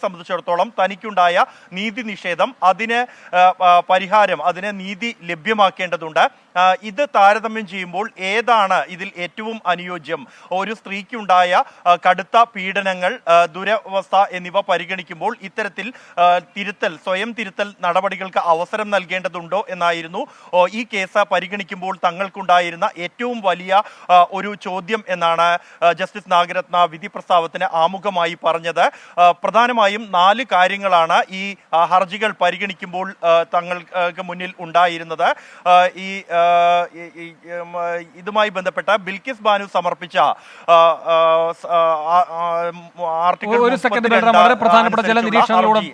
സംബന്ധിച്ചിടത്തോളം തനിക്കുണ്ടായ നീതി നിഷേധം, അതിന് പരിഹാരം, അതിന് നീതി ലഭ്യമാക്കേണ്ടതുണ്ട്. ഇത് താരതമ്യം ചെയ്യുമ്പോൾ ഏതാണ് ഇതിൽ ഏറ്റവും അനുയോജ്യം? ഒരു സ്ത്രീക്കുണ്ടായ കടുത്ത പീഡനങ്ങൾ, ദുരവസ്ഥ എന്നിവ പരിഗണിക്കുമ്പോൾ ഇത്തരത്തിൽ സ്വയം തിരുത്തൽ നടപടികൾക്ക് അവസരം നൽകേണ്ടതുണ്ടോ എന്നായിരുന്നു ഈ കേസ് പരിഗണിക്കുമ്പോൾ തങ്ങൾക്കുണ്ടായിരുന്ന ഏറ്റവും വലിയ ഒരു ചോദ്യം എന്നാണ് ജസ്റ്റിസ് നാഗരത്ന വിധി പ്രസ്താവത്തിന് ആമുഖമായി പറഞ്ഞത്. പ്രധാനമായും 4 കാര്യങ്ങളാണ് ഈ ഹർജികൾ പരിഗണിക്കുമ്പോൾ തങ്ങൾക്ക് മുന്നിൽ ഉണ്ടായിരുന്നത്. ഇതുമായി ബന്ധപ്പെട്ട ബിൽക്കിസ് ബാനു സമർപ്പിച്ച ആർട്ടിക്കിൾ വളരെ പ്രധാനപ്പെട്ട ചില നിരീക്ഷണങ്ങളോടും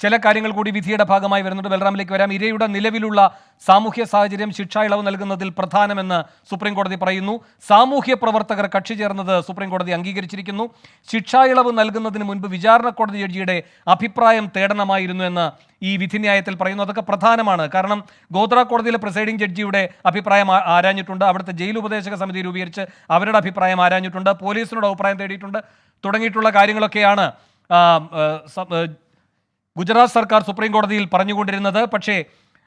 ചില കാര്യങ്ങൾ കൂടി വിധിയുടെ ഭാഗമായി വരുന്നുണ്ട്. ബൽറാമിലേക്ക് വരാം. ഇരയുടെ നിലവിലുള്ള സാമൂഹ്യ സാഹചര്യം ശിക്ഷാ ഇളവ് നൽകുന്നതിൽ പ്രധാനമെന്ന് സുപ്രീം കോടതി പറയുന്നു. സാമൂഹ്യ പ്രവർത്തകർ കക്ഷി ചേർന്നത് സുപ്രീം കോടതി അംഗീകരിച്ചിരിക്കുന്നു. ശിക്ഷാ ഇളവ് നൽകുന്നതിന് മുൻപ് വിചാരണ കോടതി ജഡ്ജിയുടെ അഭിപ്രായം തേടണമായിരുന്നു എന്ന് ഈ വിധിന്യായത്തിൽ പറയുന്നു. അതൊക്കെ പ്രധാനമാണ്. കാരണം ഗോത്ര കോടതിയിലെ പ്രിസൈഡിംഗ് ജഡ്ജിയുടെ അഭിപ്രായം ആരാഞ്ഞിട്ടുണ്ട്, അവിടുത്തെ ജയിൽ ഉപദേശക സമിതി രൂപീകരിച്ച് അവരുടെ അഭിപ്രായം ആരാഞ്ഞിട്ടുണ്ട്, പോലീസിനോട് അഭിപ്രായം തേടിയിട്ടുണ്ട് തുടങ്ങിയിട്ടുള്ള കാര്യങ്ങളൊക്കെയാണ് ഗുജറാത്ത് സർക്കാർ സുപ്രീം കോടതിയിൽ പറഞ്ഞുകൊണ്ടിരുന്നത്. പക്ഷേ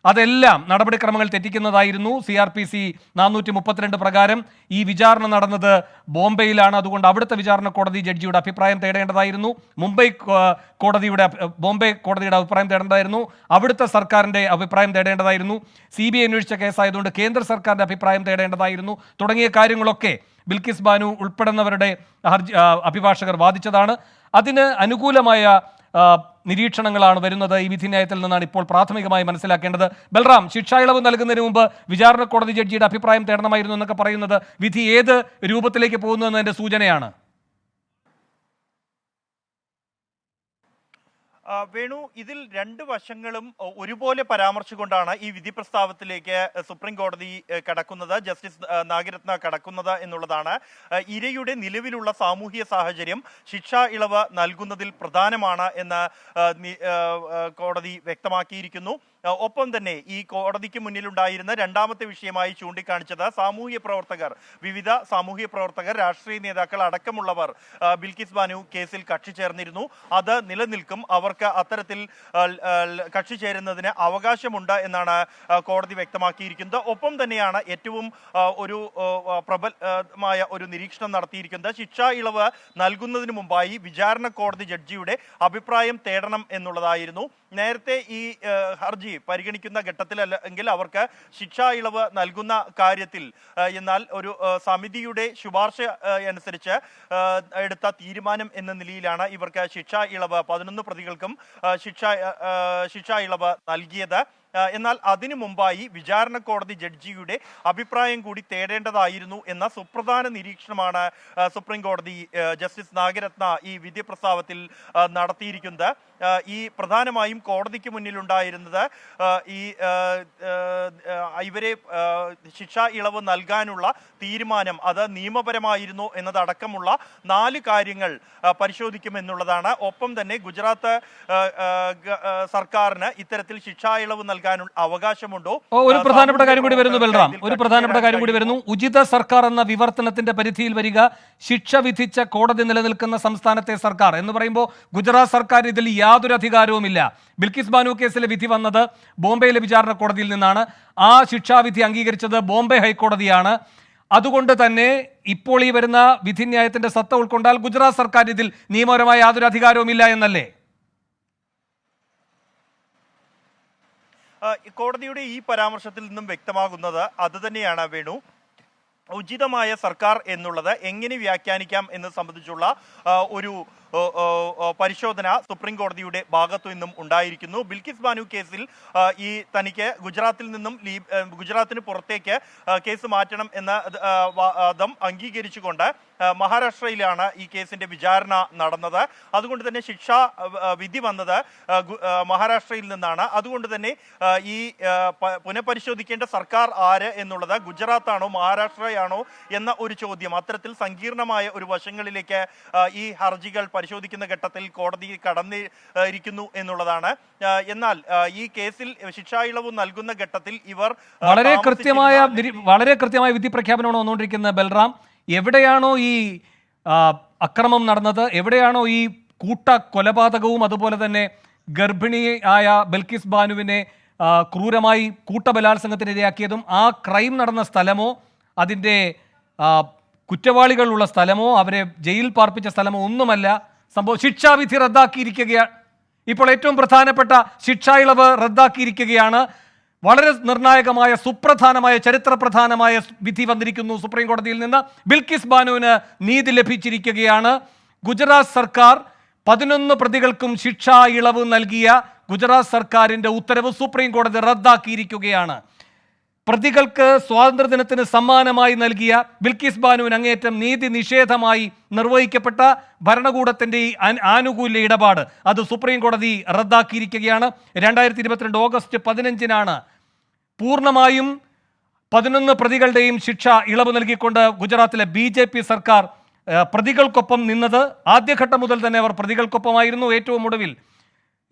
അതെല്ലാം നടപടിക്രമങ്ങൾ തെറ്റിക്കുന്നതായിരുന്നു. CRPC 432 പ്രകാരം ഈ വിചാരണ നടന്നത് ബോംബെയിലാണ്. അതുകൊണ്ട് അവിടുത്തെ വിചാരണ കോടതി ജഡ്ജിയുടെ അഭിപ്രായം തേടേണ്ടതായിരുന്നു. ബോംബെ കോടതിയുടെ അഭിപ്രായം തേടേണ്ടതായിരുന്നു. അവിടുത്തെ സർക്കാരിൻ്റെ അഭിപ്രായം തേടേണ്ടതായിരുന്നു. CBI അന്വേഷിച്ച കേസായതുകൊണ്ട് കേന്ദ്ര സർക്കാരിൻ്റെ അഭിപ്രായം തേടേണ്ടതായിരുന്നു. തുടങ്ങിയ കാര്യങ്ങളൊക്കെ ബിൽക്കിസ് ബാനു ഉൾപ്പെടുന്നവരുടെ അഭിഭാഷകർ വാദിച്ചതാണ്. അതിന് അനുകൂലമായ നിരീക്ഷണങ്ങളാണ് വരുന്നത്. ഈ വിധിന്യായത്തിൽ നിന്നാണ് ഇപ്പോൾ പ്രാഥമികമായി മനസ്സിലാക്കേണ്ടത്. ബൽറാം, ശിക്ഷാ ഇളവ് നൽകുന്നതിന് മുമ്പ് വിചാരണ കോടതി ജഡ്ജിയുടെ അഭിപ്രായം തേടണമായിരുന്നു എന്നൊക്കെ പറയുന്നത് വിധി ഏത് രൂപത്തിലേക്ക് പോകുന്നു എന്നതിന്റെ സൂചനയാണ്. വേണു, ഇതിൽ 2 വശങ്ങളും ഒരുപോലെ പരാമർശിച്ചുകൊണ്ടാണ് ഈ വിധി പ്രസ്താവത്തിലേക്ക് സുപ്രീം കോടതി കടക്കുന്നത്, ജസ്റ്റിസ് നാഗരത്ന കടക്കുന്നത് എന്നുള്ളതാണ്. ഇരയുടെ നിലവിലുള്ള സാമൂഹിക സാഹചര്യം ശിക്ഷാ ഇളവ് നൽകുന്നതിൽ പ്രധാനമാണ് എന്ന് കോടതി വ്യക്തമാക്കിയിരിക്കുന്നു. ഒപ്പം തന്നെ ഈ കോടതിക്ക് മുന്നിലുണ്ടായിരുന്ന രണ്ടാമത്തെ വിഷയമായി ചൂണ്ടിക്കാണിച്ചത് വിവിധ സാമൂഹിക പ്രവർത്തകർ, രാഷ്ട്രീയ നേതാക്കൾ അടക്കമുള്ളവർ ബിൽക്കിസ് ബാനു കേസിൽ കക്ഷി ചേർന്നിരുന്നു. അത് നിലനിൽക്കും, അവർക്ക് അത്തരത്തിൽ കക്ഷി ചേരുന്നതിന് അവകാശമുണ്ട് എന്നാണ് കോടതി വ്യക്തമാക്കിയിരിക്കുന്നത്. ഒപ്പം തന്നെയാണ് ഏറ്റവും ഒരു പ്രബലമായ ഒരു നിരീക്ഷണം നടത്തിയിരിക്കുന്നത്. ശിക്ഷാ ഇളവ് നൽകുന്നതിന് മുമ്പായി വിചാരണ കോടതി ജഡ്ജിയുടെ അഭിപ്രായം തേടണം എന്നുള്ളതായിരുന്നു. നേരത്തെ ഈ ഹർജി പരിഗണിക്കുന്ന ഘട്ടത്തിൽ അല്ലെങ്കിൽ അവർക്ക് ശിക്ഷാ ഇളവ് നൽകുന്ന കാര്യത്തിൽ എന്നാൽ ഒരു സമിതിയുടെ ശുപാർശ അനുസരിച്ച് എടുത്ത തീരുമാനം എന്ന നിലയിലാണ് ഇവർക്ക് ശിക്ഷാ ഇളവ് 11 പ്രതികൾക്കും ശിക്ഷാ ഇളവ് നൽകിയത്. എന്നാൽ അതിനു മുമ്പായി വിചാരണ കോടതി ജഡ്ജിയുടെ അഭിപ്രായം കൂടി തേടേണ്ടതായിരുന്നു എന്ന സുപ്രധാന നിരീക്ഷണമാണ് സുപ്രീം കോടതി ജസ്റ്റിസ് നാഗരത്ന ഈ വിധി പ്രസ്താവത്തിൽ നടത്തിയിരിക്കുന്നത്. ഈ പ്രധാനമായും കോടതിക്ക് മുന്നിലുണ്ടായിരുന്നത് ഇവരെ ശിക്ഷാ ഇളവ് നൽകാനുള്ള തീരുമാനം അത് നിയമപരമായിരുന്നു എന്നതടക്കമുള്ള 4 കാര്യങ്ങൾ പരിശോധിക്കുമെന്നുള്ളതാണ്. ഒപ്പം തന്നെ ഗുജറാത്ത് സർക്കാരിന് ഇത്തരത്തിൽ ശിക്ഷാ ഇളവ് നൽകാനുള്ള അവകാശമുണ്ടോ? ഒരു പ്രധാനപ്പെട്ട കാര്യം കൂടി വരുന്നു ബൽറാം, ഉചിത സർക്കാർ എന്ന വിവർത്തനത്തിന്റെ പരിധിയിൽ വരിക ശിക്ഷ വിധിച്ച കോടതി നിലനിൽക്കുന്ന സംസ്ഥാനത്തെ സർക്കാർ എന്ന് പറയുമ്പോൾ ഗുജറാത്ത് സർക്കാർ ഇതിൽ യാതൊരു അധികാരവുമില്ല. ബിൽക്കിസ് ബാനു കേസിലെ വിധി വന്നത് ബോംബെയിലെ വിചാരണ കോടതിയിൽ നിന്നാണ്. ആ ശിക്ഷാവിധി അംഗീകരിച്ചത് ബോംബെ ഹൈക്കോടതിയാണ്. അതുകൊണ്ട് തന്നെ ഇപ്പോൾ ഈ വരുന്ന വിധിന്യായത്തിന്റെ സത്ത ഉൾക്കൊണ്ടാൽ ഗുജറാത്ത് സർക്കാർ ഇതിൽ നിയമപരമായ യാതൊരു അധികാരവുമില്ല എന്നല്ലേ? കോടതിയുടെ ഈ പരാമർശത്തിൽ നിന്നും വ്യക്തമാകുന്നത് അത് തന്നെയാണ് വേണു. ഉചിതമായ സർക്കാർ എന്നുള്ളത് എങ്ങനെ വ്യാഖ്യാനിക്കാം എന്ന് സംബന്ധിച്ചുള്ള ഒരു പരിശോധന സുപ്രീം കോടതിയുടെ ഭാഗത്തു നിന്നും ഉണ്ടായിരിക്കുന്നു. ബിൽക്കിസ് ബാനു കേസിൽ ഈ തനിക്ക് ഗുജറാത്തിന് പുറത്തേക്ക് കേസ് മാറ്റണം എന്ന വാദം അംഗീകരിച്ചുകൊണ്ട് മഹാരാഷ്ട്രയിലാണ് ഈ കേസിന്റെ വിചാരണ നടന്നത്. അതുകൊണ്ട് തന്നെ ശിക്ഷാ വിധി വന്നത് മഹാരാഷ്ട്രയിൽ നിന്നാണ്. അതുകൊണ്ട് തന്നെ ഈ പുനഃപരിശോധിക്കേണ്ട സർക്കാർ ആര് എന്നുള്ളത് ഗുജറാത്താണോ മഹാരാഷ്ട്രയാണോ എന്ന ഒരു ചോദ്യം, അത്തരത്തിൽ സങ്കീർണമായ ഒരു വശങ്ങളിലേക്ക് ഈ ഹർജികൾ പരിശോധിക്കുന്ന ഘട്ടത്തിൽ കോടതി കടന്നിരിക്കുന്നു എന്നുള്ളതാണ്. എന്നാൽ ഈ കേസിൽ ശിക്ഷാ ഇളവ് നൽകുന്ന ഘട്ടത്തിൽ ഇവർ വളരെ കൃത്യമായ വിധി പ്രഖ്യാപനമാണ് വന്നുകൊണ്ടിരിക്കുന്നത്. ബൽറാം, എവിടെയാണോ ഈ അക്രമം നടന്നത്, എവിടെയാണോ ഈ കൊലപാതകവും അതുപോലെ തന്നെ ഗർഭിണിയായ ബൽക്കിസ് ബാനുവിനെ ക്രൂരമായി കൂട്ടബലാത്സംഗത്തിനിരയാക്കിയതും ആ ക്രൈം നടന്ന സ്ഥലമോ അതിൻ്റെ കുറ്റവാളികളുള്ള സ്ഥലമോ അവരെ ജയിലിൽ പാർപ്പിച്ച സ്ഥലമോ ഒന്നുമല്ല. സംഭവം ശിക്ഷാവിധി റദ്ദാക്കിയിരിക്കുകയാണ്. ഇപ്പോൾ ഏറ്റവും പ്രധാനപ്പെട്ട ശിക്ഷാ ഇളവ് റദ്ദാക്കിയിരിക്കുകയാണ്. വളരെ നിർണായകമായ സുപ്രധാനമായ ചരിത്രപ്രധാനമായ വിധി വന്നിരിക്കുന്നു സുപ്രീം കോടതിയിൽ നിന്ന്. ബിൽക്കിസ് ബാനുവിന് നീതി ലഭിച്ചിരിക്കുകയാണ്. ഗുജറാത്ത് സർക്കാർ 11 പ്രതികൾക്കും ശിക്ഷാ ഇളവ് നൽകിയ ഗുജറാത്ത് സർക്കാരിൻ്റെ ഉത്തരവ് സുപ്രീം കോടതി റദ്ദാക്കിയിരിക്കുകയാണ്. പ്രതികൾക്ക് സ്വാതന്ത്ര്യദിനത്തിന് സമ്മാനമായി നൽകിയ ബിൽക്കിസ് ബാനുവിന് അങ്ങേയറ്റം നീതി നിഷേധമായി നിർവഹിക്കപ്പെട്ട ഭരണകൂടത്തിൻ്റെ ഈ ആനുകൂല്യ ഇടപാട് അത് സുപ്രീം കോടതി റദ്ദാക്കിയിരിക്കുകയാണ്. 2022 ഓഗസ്റ്റ് 15 പൂർണ്ണമായും 11 പ്രതികളുടെയും ശിക്ഷ ഇളവ് നൽകിക്കൊണ്ട് ഗുജറാത്തിലെ BJP സർക്കാർ പ്രതികൾക്കൊപ്പം നിന്നത്. ആദ്യഘട്ടം മുതൽ തന്നെ അവർ പ്രതികൾക്കൊപ്പമായിരുന്നു. ഏറ്റവും ഒടുവിൽ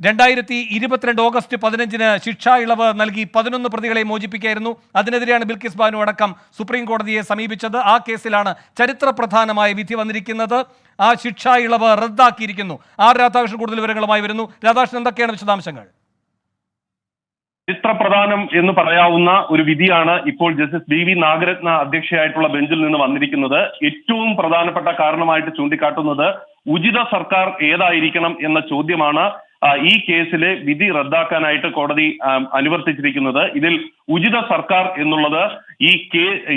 2022 ഓഗസ്റ്റ് 15 ശിക്ഷാ ഇളവ് നൽകി 11 പ്രതികളെ മോചിപ്പിക്കുകയായിരുന്നു. അതിനെതിരെയാണ് ബിൽക്കിസ് ബാനു അടക്കം സുപ്രീം കോടതിയെ സമീപിച്ചത്. ആ കേസിലാണ് ചരിത്രപ്രധാനമായ വിധി വന്നിരിക്കുന്നത്. ആ ശിക്ഷാ ഇളവ് റദ്ദാക്കിയിരിക്കുന്നു. ആർ രാധാകൃഷ്ണൻ കൂടുതൽ വിവരങ്ങളുമായി വരുന്നു. രാധാകൃഷ്ണൻ, എന്തൊക്കെയാണ് വിശദാംശങ്ങൾ? ചരിത്രപ്രധാനം എന്ന് പറയാവുന്ന ഒരു വിധിയാണ് ഇപ്പോൾ ജസ്റ്റിസ് BV നാഗരത്ന അധ്യക്ഷയായിട്ടുള്ള ബെഞ്ചിൽ നിന്ന് വന്നിരിക്കുന്നത്. ഏറ്റവും പ്രധാനപ്പെട്ട കാരണമായിട്ട് ചൂണ്ടിക്കാട്ടുന്നത് ഉചിത സർക്കാർ ഏതായിരിക്കണം എന്ന ചോദ്യമാണ് ഈ കേസിലെ വിധി റദ്ദാക്കാനായിട്ട് കോടതി അനുവർത്തിച്ചിരിക്കുന്നത്. ഇതിൽ ഉചിത സർക്കാർ എന്നുള്ളത് ഈ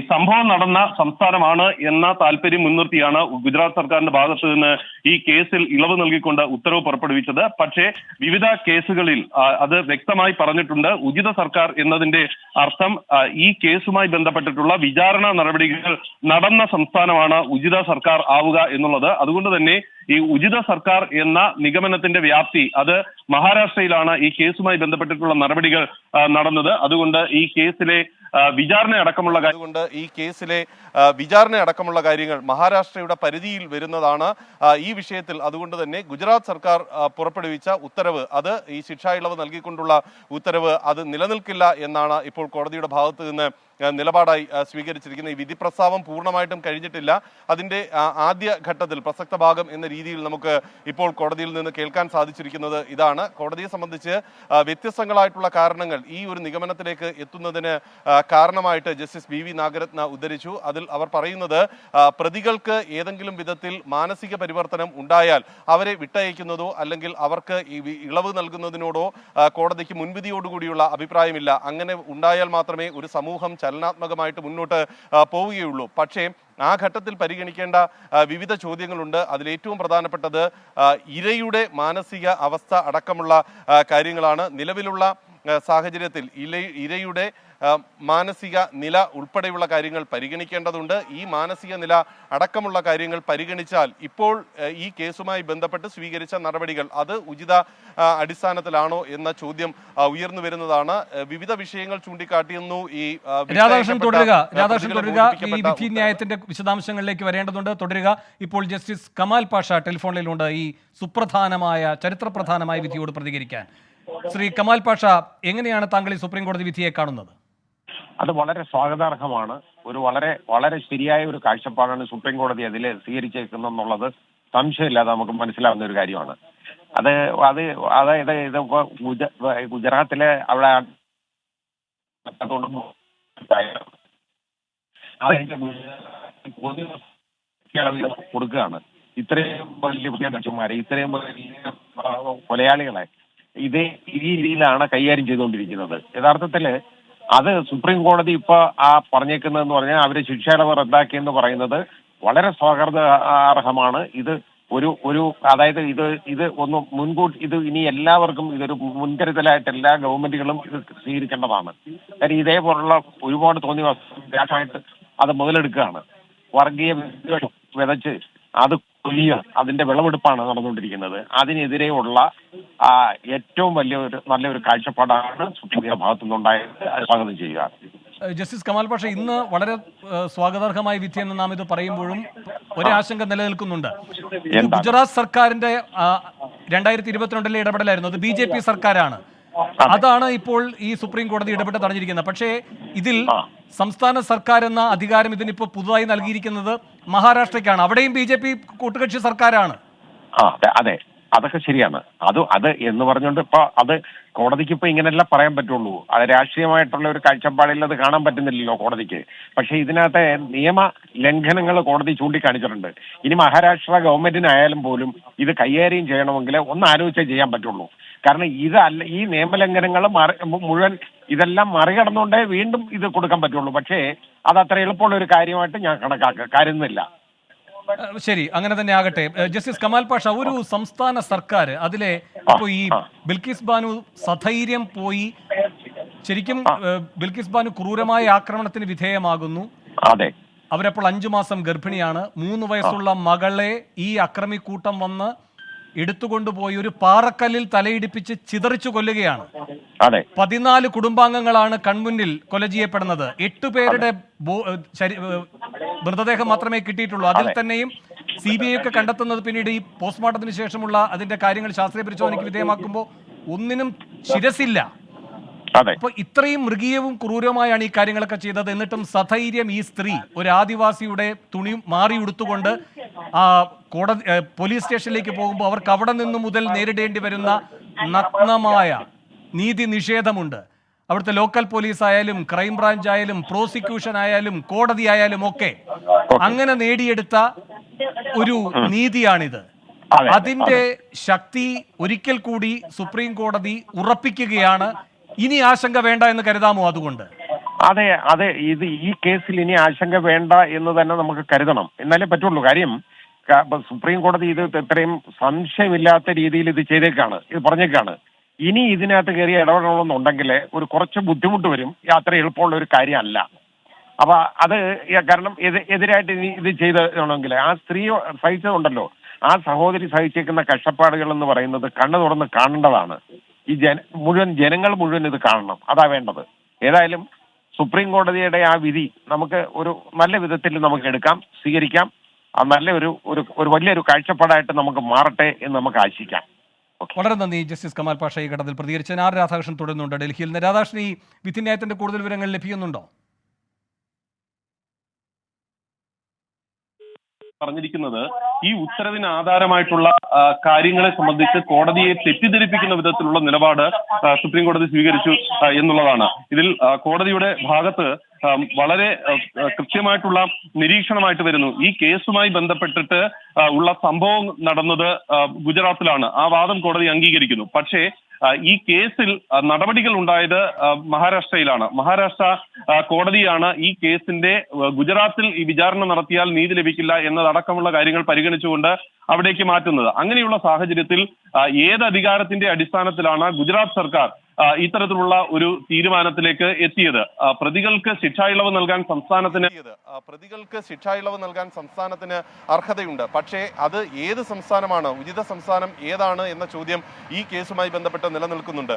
സംഭവം നടന്ന സംസ്ഥാനമാണ് എന്ന താല്പര്യം മുൻനിർത്തിയാണ് ഗുജറാത്ത് സർക്കാരിന്റെ ഭാഗത്ത് നിന്ന് ഈ കേസിൽ ഇളവ് നൽകിക്കൊണ്ട് ഉത്തരവ് പുറപ്പെടുവിച്ചത്. പക്ഷേ വിവിധ കേസുകളിൽ അത് വ്യക്തമായി പറഞ്ഞിട്ടുണ്ട്. ഉചിത സർക്കാർ എന്നതിന്റെ അർത്ഥം ഈ കേസുമായി ബന്ധപ്പെട്ടിട്ടുള്ള വിചാരണ നടപടികൾ നടന്ന സംസ്ഥാനമാണ് ഉചിത സർക്കാർ ആവുക എന്നുള്ളത്. അതുകൊണ്ട് തന്നെ ഈ ഉചിത സർക്കാർ എന്ന നിഗമനത്തിന്റെ വ്യാപ്തി അത് മഹാരാഷ്ട്രയിലാണ് ഈ കേസുമായി ബന്ധപ്പെട്ടിട്ടുള്ള നടപടികൾ നടന്നത്. അതുകൊണ്ട് ഈ കേസിലെ വിചാരണ അടക്കമുള്ള കാര്യങ്ങൾ മഹാരാഷ്ട്രയുടെ പരിധിയിൽ വരുന്നതാണ് ഈ വിഷയത്തിൽ. അതുകൊണ്ട് തന്നെ ഗുജറാത്ത് സർക്കാർ പുറപ്പെടുവിച്ച ഉത്തരവ് അത് ഈ ശിക്ഷാ ഇളവ് നൽകിക്കൊണ്ടുള്ള ഉത്തരവ് അത് നിലനിൽക്കില്ല എന്നാണ് ഇപ്പോൾ കോടതിയുടെ ഭാഗത്ത് നിന്ന് നിലപാടായി സ്വീകരിച്ചിരിക്കുന്നത്. ഈ വിധി പ്രസ്താവം പൂർണ്ണമായിട്ടും കഴിഞ്ഞിട്ടില്ല. അതിന്റെ ആദ്യ ഘട്ടത്തിൽ പ്രസക്ത ഭാഗം എന്ന രീതിയിൽ നമുക്ക് ഇപ്പോൾ കോടതിയിൽ നിന്ന് കേൾക്കാൻ സാധിച്ചിരിക്കുന്നത് ഇതാണ്. കോടതിയെ സംബന്ധിച്ച് വ്യത്യസ്തങ്ങളായിട്ടുള്ള കാരണങ്ങൾ ഈ ഒരു നിഗമനത്തിലേക്ക് എത്തുന്നതിന് കാരണമായിട്ട് ജസ്റ്റിസ് BV നാഗരത്ന ഉദ്ധരിച്ചു. അതിൽ അവർ പറയുന്നത് പ്രതികൾക്ക് ഏതെങ്കിലും വിധത്തിൽ മാനസിക പരിവർത്തനം ഉണ്ടായാൽ അവരെ വിട്ടയക്കുന്നതോ അല്ലെങ്കിൽ അവർക്ക് ഇളവ് നൽകുന്നതിനോടോ കോടതിക്ക് മുൻവിധിയോടുകൂടിയുള്ള അഭിപ്രായമില്ല. അങ്ങനെ ഉണ്ടായാൽ മാത്രമേ ഒരു സമൂഹം ചലനാത്മകമായിട്ട് മുന്നോട്ട് പോവുകയുള്ളൂ. പക്ഷേ ആ ഘട്ടത്തിൽ പരിഗണിക്കേണ്ട വിവിധ ചോദ്യങ്ങളുണ്ട്. അതിലേറ്റവും പ്രധാനപ്പെട്ടത് ഇരയുടെ മാനസിക അവസ്ഥ അടക്കമുള്ള കാര്യങ്ങളാണ്. നിലവിലുള്ള സാഹചര്യത്തിൽ ഇരയുടെ മാനസിക നില ഉൾപ്പെടെയുള്ള കാര്യങ്ങൾ പരിഗണിക്കേണ്ടതുണ്ട്. ഈ മാനസിക നില അടക്കമുള്ള കാര്യങ്ങൾ പരിഗണിച്ചാൽ ഇപ്പോൾ ഈ കേസുമായി ബന്ധപ്പെട്ട് സ്വീകരിച്ച നടപടികൾ അത് ഉചിത അടിസ്ഥാനത്തിലാണോ എന്ന ചോദ്യം ഉയർന്നു വരുന്നതാണ്. വിവിധ വിഷയങ്ങൾ ചൂണ്ടിക്കാട്ടിയെന്നു. ഈ രാധാകൃഷ്ണൻ തുടരുക. ഈ വിധി ന്യായത്തിന്റെ വിശദാംശങ്ങളിലേക്ക് വരേണ്ടതുണ്ട്. തുടരുക. ഇപ്പോൾ ജസ്റ്റിസ് കമാൽ പാഷ ടെലിഫോണിലുണ്ട് ഈ സുപ്രധാനമായ ചരിത്രപ്രധാനമായ വിധിയോട് പ്രതികരിക്കാൻ. ശ്രീ കമാൽ പാഷ, എങ്ങനെയാണ് താങ്കൾ ഈ സുപ്രീം കോടതി വിധിയെ കാണുന്നത്? അത് വളരെ സ്വാഗതാർഹമാണ്. ഒരു വളരെ ശരിയായ ഒരു കാഴ്ചപ്പാടാണ് സുപ്രീം കോടതി അതിൽ സ്വീകരിച്ചേക്കുന്നെന്നുള്ളത് സംശയമില്ലാതെ നമുക്ക് മനസ്സിലാവുന്ന ഒരു കാര്യമാണ്. അതായത് ഇതിപ്പോ ഗുജറാത്തിലെ അവിടെ കൊടുക്കുകയാണ്. ഇത്രയും വലിയ മനുഷ്യന്മാരെ, ഇത്രയും വലിയ കൊലയാളികളെ ഈ രീതിയിലാണ് കൈകാര്യം ചെയ്തുകൊണ്ടിരിക്കുന്നത്. യഥാർത്ഥത്തില് അത് സുപ്രീം കോടതി ഇപ്പൊ പറഞ്ഞേക്കുന്നതെന്ന് പറഞ്ഞാൽ അവര് ശിക്ഷ ഇളവ് റദ്ദാക്കിയെന്ന് പറയുന്നത് വളരെ സ്വാഗതാർഹമാണ്. ഇത് അതായത് ഇത് ഒന്ന് മുൻകൂട്ടി ഇത് ഇനി എല്ലാവർക്കും ഇതൊരു മുൻകരുതലായിട്ട് എല്ലാ ഗവൺമെന്റുകളും ഇത് സ്വീകരിക്കേണ്ടതാണ്. കാര്യം ഇതേപോലുള്ള ഒരുപാട് തോന്നിവാസമായിട്ട് അത് മുതലെടുക്കുകയാണ്. വർഗീയ വിതച്ച് അത് അതിന്റെ വിളവെടുപ്പാണ് നടന്നുകൊണ്ടിരിക്കുന്നത്. അതിനെതിരെയുള്ള ഏറ്റവും നല്ലൊരു കാഴ്ചപ്പാടാണ് സുപ്രീം കോടതിയുടെ ഭാഗത്തു നിന്നുണ്ടായത്. സ്വാഗതം ചെയ്യുക. ജസ്റ്റിസ് കമാൽ പാഷ, ഇന്ന് വളരെ സ്വാഗതാർഹമായ വിധി എന്ന് നാം ഇത് പറയുമ്പോഴും ഒരാശങ്ക നിലനിൽക്കുന്നുണ്ട്. ഗുജറാത്ത് സർക്കാരിന്റെ 2022 ഇടപെടലായിരുന്നു. അത് BJP സർക്കാരാണ്. അതാണ് ഇപ്പോൾ ഈ സുപ്രീം കോടതി ഇടപെട്ട് തടഞ്ഞിരിക്കുന്നത്. പക്ഷേ ഇതിൽ സംസ്ഥാന സർക്കാർ എന്ന അധികാരം ഇതിനിപ്പോ പുതുതായി നൽകിയിരിക്കുന്നത് മഹാരാഷ്ട്രയ്ക്കാണ്. അവിടെയും BJP കൂട്ടുകക്ഷി സർക്കാരാണ്. അതെ, അതൊക്കെ ശരിയാണ്. അത് എന്ന് പറഞ്ഞുകൊണ്ട് ഇപ്പൊ അത് കോടതിക്ക് ഇപ്പൊ ഇങ്ങനെയല്ല പറയാൻ പറ്റുള്ളൂ. അത് രാഷ്ട്രീയമായിട്ടുള്ള ഒരു കാഴ്ചപ്പാടിൽ അത് കാണാൻ പറ്റുന്നില്ലല്ലോ കോടതിക്ക്. പക്ഷെ ഇതിനകത്തെ നിയമ ലംഘനങ്ങൾ കോടതി ചൂണ്ടിക്കാണിച്ചിട്ടുണ്ട്. ഇനി മഹാരാഷ്ട്ര ഗവൺമെന്റിനായാലും പോലും ഇത് കൈകാര്യം ചെയ്യണമെങ്കിൽ ഒന്ന് ആലോചിച്ചേ ചെയ്യാൻ പറ്റുള്ളൂ. കാരണം ഇതല്ല, ഈ നിയമലംഘനങ്ങൾ മുഴുവൻ ഇതെല്ലാം മറികടന്നുകൊണ്ടേ വീണ്ടും ഇത് കൊടുക്കാൻ പറ്റുള്ളൂ. പക്ഷേ അത് അത്ര എളുപ്പമുള്ള ഒരു കാര്യമായിട്ട് ഞാൻ കരുതുന്നില്ല. ശരി, അങ്ങനെ തന്നെ ആകട്ടെ. ജസ്റ്റിസ് കമാൽ പാഷ, ഒരു സംസ്ഥാന സർക്കാർ അതിലെ ഇപ്പൊ ഈ ബിൽക്കിസ് ബാനു സധൈര്യം പോയി, ശരിക്കും ബിൽക്കിസ് ബാനു ക്രൂരമായ ആക്രമണത്തിന് വിധേയമാകുന്നു. അതെ, അവരപ്പോൾ 5 മാസം ഗർഭിണിയാണ്. 3 വയസ്സുള്ള മകളെ ഈ അക്രമിക്കൂട്ടം വന്ന് എടുത്തുകൊണ്ടുപോയി ഒരു പാറക്കല്ലിൽ തലയിടിപ്പിച്ച് ചിതറിച്ചു കൊല്ലുകയാണ്. അതെ, 14 കുടുംബാംഗങ്ങളാണ് കൺമുന്നിൽ കൊല ചെയ്യപ്പെടുന്നത്. 8 പേരുടെ മൃതദേഹം മാത്രമേ കിട്ടിയിട്ടുള്ളൂ. അതിൽ തന്നെയും CBI ഒക്കെ കണ്ടെത്തുന്നത് പിന്നീട് ഈ പോസ്റ്റ്മോർട്ടത്തിന് ശേഷമുള്ള അതിന്റെ കാര്യങ്ങൾ ശാസ്ത്രീയ പരിശോധനയ്ക്ക് വിധേയമാക്കുമ്പോൾ ഒന്നിനും ശിരസില്ല. അപ്പൊ ഇത്രയും മൃഗീയവും ക്രൂരവുമായാണ് ഈ കാര്യങ്ങളൊക്കെ ചെയ്തത്. എന്നിട്ടും സധൈര്യം ഈ സ്ത്രീ ഒരു ആദിവാസിയുടെ തുണി മാറി ഉടുത്തുകൊണ്ട് കോടതി പോലീസ് സ്റ്റേഷനിലേക്ക് പോകുമ്പോൾ അവർക്ക് അവിടെ നിന്ന് മുതൽ നേരിടേണ്ടി വരുന്ന നഗ്നമായ നീതി നിഷേധമുണ്ട്. അവിടുത്തെ ലോക്കൽ പോലീസ് ആയാലും ക്രൈംബ്രാഞ്ച് ആയാലും പ്രോസിക്യൂഷൻ ആയാലും കോടതി ആയാലും ഒക്കെ അങ്ങനെ നേടിയെടുത്ത ഒരു നീതിയാണിത്. അതിന്റെ ശക്തി ഒരിക്കൽ കൂടി സുപ്രീം കോടതി ഉറപ്പിക്കുകയാണ്. ഇനി ആശങ്ക വേണ്ട എന്ന് കരുതാമോ? അതുകൊണ്ട് അതെ, ഈ കേസിൽ ഇനി ആശങ്ക വേണ്ട എന്ന് തന്നെ നമുക്ക് കരുതണം, എന്നാലേ പറ്റുള്ളൂ. കാര്യം സുപ്രീം കോടതി ഇത് ഇത്രയും സംശയമില്ലാത്ത രീതിയിൽ ഇത് ചെയ്തേക്കാണ്, ഇത് പറഞ്ഞേക്കാണ്. ഇനി ഇതിനകത്ത് കയറി ഇടപെടണമെന്നുണ്ടെങ്കിൽ കുറച്ച് ബുദ്ധിമുട്ട് വരും. അത്ര എളുപ്പമുള്ള ഒരു കാര്യമല്ല. അപ്പൊ അത് കാരണം എതിരായിട്ട് ഇത് ചെയ്തതാണെങ്കിൽ ആ സ്ത്രീ സഹിച്ചതുണ്ടല്ലോ, ആ സഹോദരി സഹിച്ചേക്കുന്ന കഷ്ടപ്പാടുകൾ എന്ന് പറയുന്നത് കണ്ണു തുറന്ന് കാണേണ്ടതാണ്. ഈ ജനങ്ങൾ മുഴുവൻ ഇത് കാണണം. അതാ വേണ്ടത്. ഏതായാലും സുപ്രീം കോടതിയുടെ ആ വിധി നമുക്ക് ഒരു നല്ല വിധത്തിൽ നമുക്ക് എടുക്കാം, സ്വീകരിക്കാം. നല്ല ഒരു വലിയൊരു കാഴ്ചപ്പാടായിട്ട് നമുക്ക് മാറട്ടെ എന്ന് നമുക്ക് ആശിക്കാം. വളരെ നന്ദി ജസ്റ്റിസ് കമാൽ പാഷ ഈ ഘട്ടത്തിൽ പ്രതികരിച്ച. ആർ രാധാകൃഷ്ണൻ തുടരുന്നുണ്ട് ഡൽഹിയിൽ നിന്ന്. രാധാകൃഷ്ണൻ, ഈ വിധിന്യായത്തിന്റെ കൂടുതൽ വിവരങ്ങൾ ലഭിക്കുന്നുണ്ടോ? പറഞ്ഞിരിക്കുന്നത് ഈ ഉത്തരവിന് ആധാരമായിട്ടുള്ള കാര്യങ്ങളെ സംബന്ധിച്ച് കോടതിയെ തെറ്റിദ്ധരിപ്പിക്കുന്ന വിധത്തിലുള്ള നിലപാട് സുപ്രീം കോടതി സ്വീകരിച്ചു എന്നുള്ളതാണ്. ഇതിൽ കോടതിയുടെ ഭാഗത്ത് വളരെ കൃത്യമായിട്ടുള്ള നിരീക്ഷണമായിട്ട് വരുന്നു. ഈ കേസുമായി ബന്ധപ്പെട്ടിട്ട് ഉള്ള സംഭവം നടന്നത് ഗുജറാത്തിലാണ്. ആ വാദം കോടതി അംഗീകരിക്കുന്നു. പക്ഷേ ഈ കേസിൽ നടപടികൾ ഉണ്ടായത് മഹാരാഷ്ട്രയിലാണ്. മഹാരാഷ്ട്ര കോടതിയാണ് ഈ കേസിന്റെ ഗുജറാത്തിൽ ഈ വിചാരണ നടത്തിയാൽ നീതി ലഭിക്കില്ല എന്നതടക്കമുള്ള കാര്യങ്ങൾ പരിഗണിച്ചുകൊണ്ട് അവിടേക്ക് മാറ്റുന്നത്. അങ്ങനെയുള്ള സാഹചര്യത്തിൽ ഏത് അധികാരത്തിന്റെ അടിസ്ഥാനത്തിലാണ് ഗുജറാത്ത് സർക്കാർ ഇത്തരത്തിലുള്ള ഒരു തീരുമാനത്തിലേക്ക് എത്തിയത്? പ്രതികൾക്ക് ശിക്ഷാ ഇളവ് നൽകാൻ സംസ്ഥാനത്തിന് അർഹതയുണ്ട്. പക്ഷേ അത് ഏത് സംസ്ഥാനമാണ്, ഉചിത സംസ്ഥാനം ഏതാണ് എന്ന ചോദ്യം ഈ കേസുമായി ബന്ധപ്പെട്ട് നിലനിൽക്കുന്നുണ്ട്.